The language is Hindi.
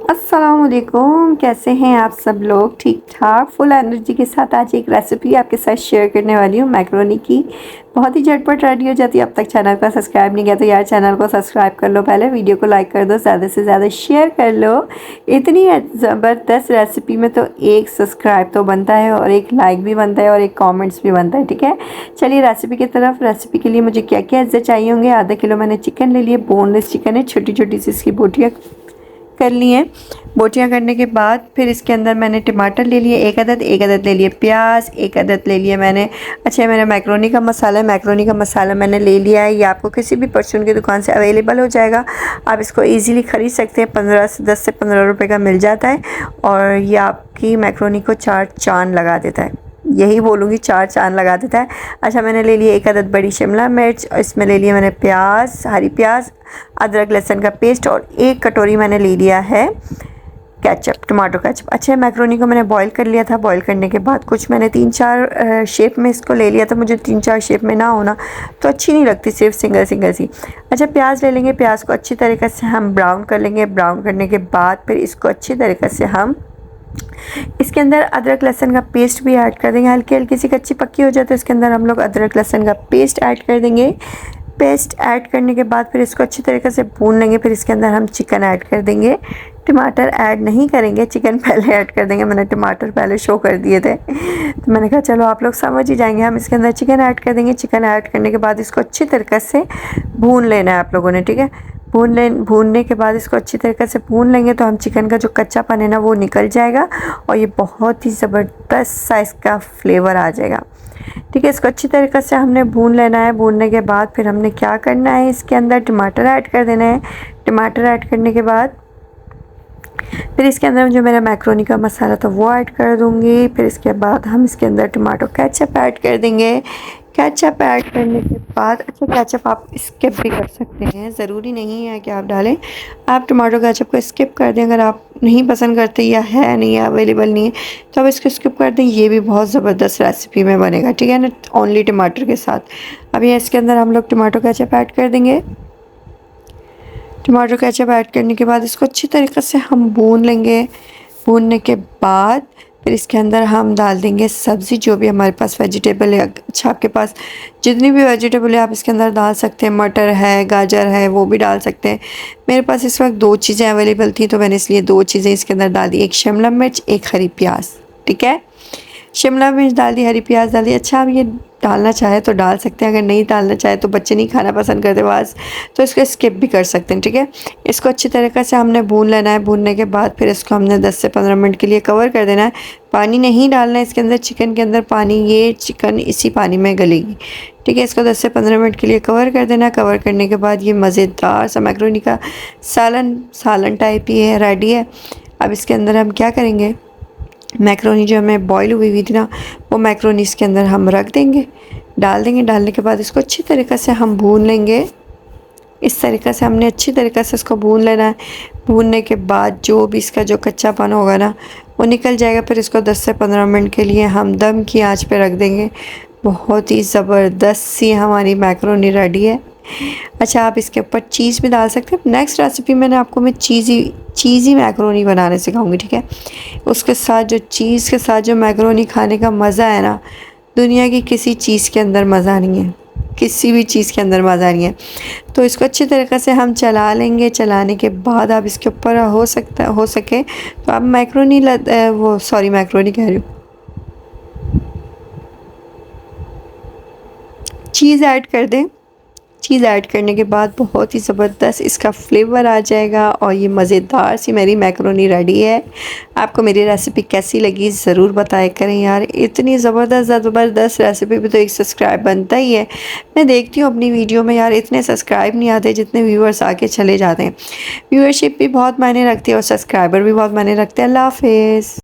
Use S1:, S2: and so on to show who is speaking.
S1: अस्सलामुअलैकुम, कैसे हैं आप सब लोग? ठीक ठाक फुल एनर्जी के साथ आज एक रेसिपी आपके साथ शेयर करने वाली हूँ मैक्रोनी की। बहुत ही झटपट रेडी हो जाती है। अब तक चैनल को सब्सक्राइब नहीं किया तो यार चैनल को सब्सक्राइब कर लो, पहले वीडियो को लाइक कर दो, ज़्यादा से ज़्यादा शेयर कर लो। इतनी ज़बरदस्त रेसिपी में तो एक सब्सक्राइब तो बनता है और एक लाइक भी बनता है और एक कॉमेंट्स भी बनता है। ठीक है, चलिए रेसिपी की तरफ। रेसिपी के लिए मुझे क्या क्या अज्जा चाहिए होंगे। आधा किलो मैंने चिकन ले लिए, बोनलेस चिकन है, छोटी छोटी सी इसकी बोटियाँ कर ली हैं। बोटियाँ करने के बाद फिर इसके अंदर मैंने टमाटर ले लिए एक अदद ले लिए प्याज एक अदद ले लिए मैंने। अच्छा, मेरा मैक्रोनी का मसाला मैंने ले लिया है। ये आपको किसी भी परचून की दुकान से अवेलेबल हो जाएगा। आप इसको इजीली ख़रीद सकते हैं, 10 से 15 रुपए का मिल जाता है और ये आपकी मैक्रोनी को 4 चाँद लगा देता है। यही बोलूँगी, 4 चाँद लगा देता है। अच्छा, मैंने ले लिया एक अदद बड़ी शिमला मिर्च, इसमें ले लिया मैंने प्याज, हरी प्याज, अदरक लहसुन का पेस्ट और 1 कटोरी मैंने ले लिया है केचप, टमाटो केचप। अच्छा, मैक्रोनी को मैंने बॉईल कर लिया था। बॉईल करने के बाद कुछ मैंने 3-4 शेप में इसको ले लिया था। मुझे 3-4 शेप में ना होना तो अच्छी नहीं लगती, सिर्फ सिंगल सी। अच्छा, प्याज ले लेंगे, प्याज को अच्छी तरीके से हम ब्राउन कर लेंगे। ब्राउन करने के बाद फिर इसको अच्छी तरीके से हम इसके अंदर अदरक लहसुन का पेस्ट भी ऐड कर देंगे। हल्की हल्की सी कच्ची पक्की हो जाए तो इसके अंदर हम लोग अदरक लहसुन का पेस्ट ऐड कर देंगे। पेस्ट ऐड करने के बाद फिर इसको अच्छी तरीके से भून लेंगे। फिर इसके अंदर हम चिकन ऐड कर देंगे। टमाटर ऐड नहीं करेंगे, चिकन पहले ऐड कर देंगे। मैंने टमाटर पहले शो कर दिए थे तो मैंने कहा चलो आप लोग समझ ही जाएंगे। हम इसके अंदर चिकन ऐड कर देंगे। चिकन ऐड करने के बाद इसको अच्छी तरीके से भून लेना है आप लोगों ने। ठीक है, भूनने के बाद इसको अच्छी तरीके से भून लेंगे तो हम चिकन का जो कच्चापन है ना वो निकल जाएगा और ये बहुत ही ज़बरदस्त सा इसका फ्लेवर आ जाएगा। ठीक है, इसको अच्छी तरीके से हमने भून लेना है। भूनने के बाद फिर हमने क्या करना है, इसके अंदर टमाटर ऐड कर देना है। टमाटर ऐड करने के बाद फिर इसके अंदर जो मेरा मैक्रोनी का मसाला था वो ऐड कर दूँगी। फिर इसके बाद हम इसके अंदर टमाटो केचप ऐड कर देंगे। केचप ऐड करने के बाद, अच्छा केचप आप स्किप भी कर सकते हैं, ज़रूरी नहीं है कि आप डालें। आप टमाटो केचप को स्किप कर दें अगर आप नहीं पसंद करते या है नहीं है, अवेलेबल नहीं है तो आप इसको स्किप कर दें। ये भी बहुत ज़बरदस्त रेसिपी में बनेगा। ठीक है ना, ओनली टमाटर के साथ। अब ये इसके अंदर हम लोग टमाटो केचप ऐड कर देंगे। टमाटो केचप ऐड करने के बाद इसको अच्छी तरीके से हम भून लेंगे। भूनने के बाद फिर इसके अंदर हम डाल देंगे सब्ज़ी, जो भी हमारे पास वेजिटेबल है। अच्छा, आपके पास जितनी भी वेजिटेबल है आप इसके अंदर डाल सकते हैं। मटर है, गाजर है, वो भी डाल सकते हैं। मेरे पास इस वक्त 2 चीज़ें अवेलेबल थी तो मैंने इसलिए 2 चीज़ें इसके अंदर डाल दी, एक शिमला मिर्च, एक हरी प्याज। ठीक है, शिमला मिर्च डाल दी, हरी प्याज डाल दी। अच्छा, आप ये डालना चाहे तो डाल सकते हैं, अगर नहीं डालना चाहे तो बच्चे नहीं खाना पसंद करते बास तो इसको स्किप भी कर सकते हैं। ठीक है, इसको अच्छी तरीके से हमने भून लेना है। भूनने के बाद फिर इसको हमने 10 से 15 मिनट के लिए कवर कर देना है। पानी नहीं डालना है इसके अंदर, चिकन के अंदर पानी, ये चिकन इसी पानी में गलेगी। ठीक है, इसको 10 से 15 मिनट के लिए कवर कर देना। कवर करने के बाद ये मज़ेदार सा मैक्रोनी का सालन टाइप ही है, रेडी है। अब इसके अंदर हम क्या करेंगे, मैक्रोनी जो हमें बॉईल हुई थी ना वो मैक्रोनी इसके अंदर हम रख देंगे, डाल देंगे। डालने के बाद इसको अच्छी तरीक़े से हम भून लेंगे। इस तरीक़े से हमने अच्छी तरीक़े से इसको भून लेना है। भूनने के बाद जो भी इसका जो कच्चापन होगा ना वो निकल जाएगा। फिर इसको 10 से 15 मिनट के लिए हम दम की आंच पे रख देंगे। बहुत ही ज़बरदस्त सी हमारी मैक्रोनी रेडी है। अच्छा, आप इसके ऊपर चीज़ भी डाल सकते हैं। नेक्स्ट रेसिपी मैंने आपको मैं चीज़ी मैक्रोनी बनाने सिखाऊंगी। ठीक है, उसके साथ जो चीज़ के साथ जो मैक्रोनी खाने का मज़ा है ना, दुनिया की किसी चीज़ के अंदर मज़ा नहीं है, किसी भी चीज़ के अंदर मज़ा नहीं है। तो इसको अच्छी तरीक़े से हम चला लेंगे। चलाने के बाद आप इसके ऊपर हो सके तो आप मैक्रोनी कह रही हूँ, चीज़ ऐड कर दें। चीज़ ऐड करने के बाद बहुत ही ज़बरदस्त इसका फ्लेवर आ जाएगा और ये मज़ेदार सी मेरी मैक्रोनी रेडी है। आपको मेरी रेसिपी कैसी लगी ज़रूर बताया करें यार। इतनी ज़बरदस्त रेसिपी पे तो एक सब्सक्राइब बनता ही है। मैं देखती हूँ अपनी वीडियो में यार इतने सब्सक्राइब नहीं आते जितने व्यूअर्स आके चले जाते हैं। व्यूअरशिप भी बहुत मायने रखती है और सब्सक्राइबर भी बहुत मायने रखते हैं। अल्लाह हाफ़िज़।